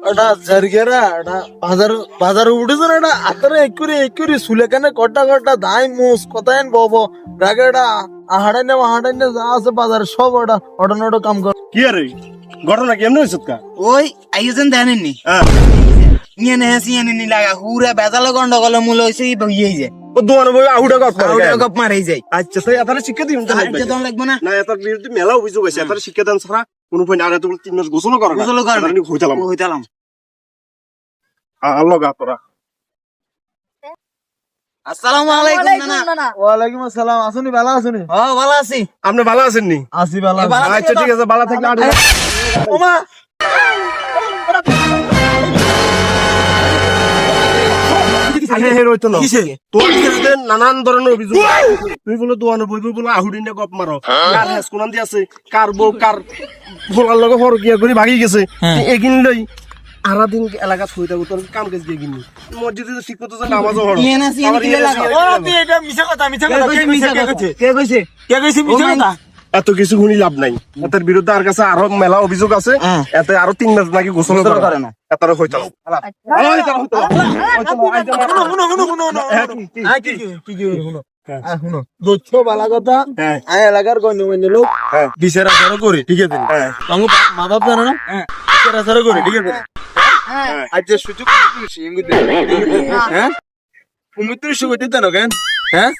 ওটা ঝারগেরা ওটা বাজারে উঠেছে না, এটা আতরে একুরি সুলেখানে কটা দাই মুস কোথায় বব রাগেটা হাড়াইনে যা আছে বাজারে সব ওটা কাম কর। কি আরে ঘটনা কেমন হয়েছে কা? ওই আইজন জানেননি নিয়ে নেছি এনে লাগা পুরা বেজাল গন্ডগোল মূল হইছে বইয়েই যায় ও দোয়ানো বই আহুডা গপ করে আউটা গপ মারাই যায়। আচ্ছা তাই এতারে শিক্ষা দিন আইতে দম লাগবে না না এতার বিরুদ্ধে মেলা অভিযোগ আছে এতারে শিক্ষা দান ছাড়া কোন পয় না তুমি 3 মাস গোসল করো না গোসল করো না। হইতালাম হইতালাম আল্লাহ গা তোরা আসসালামু আলাইকুম নানা। ওয়ালাইকুম আসসালাম, আসুনি ভালো আসুনি? ও ভালো আছি। আপনি ভালো আছেন নি? আসি ভালো এ, ভালো আচ্ছা ঠিক আছে ভালো থাকলে ওমা তোর বিরুদ্ধে নানান ধরনের অভিযোগ তুই বলে দোয়ানো বই বলে আহুডিনে গপ মারো কার হেস কোনান দি আছে কার বউ কার ভোলার লগে হরকিয়া করে ভাগি গেছে এগিন লই আরা দিন এলাকা ছুই থাকো তোর কাম কাজ দিয়ে গিনি মসজিদে তো ঠিক মতো নামাজও হড় নিয়ে নাসি এনে লাগা। ও তুই এটা মিছা কথা কে কইছে মিছা কথা? কে কইছে মিছা কথা? এত কিছু শুনি লাভ নাই এদের বিরুদ্ধে আর কাছে আরো মেলা অভিযোগ আছে এতে আরো 3 মাস নাকি গোসল গোসল করে করে না। এতারে হইতাম শুনো দোচ্ছ বালা কথা, হ্যাঁ। আয় এলাকার গণ্যমান্য লোক হ্যাঁ। বিচার আচার করি, ঠিক আছে? হ্যাঁ। তখন মা বাপ জানো না, বিচার আচার করি, ঠিক আছে? আচ্ছা সুযোগ হ্যাঁ তুমি তো সুযোগ দিতে না কেন? হ্যাঁ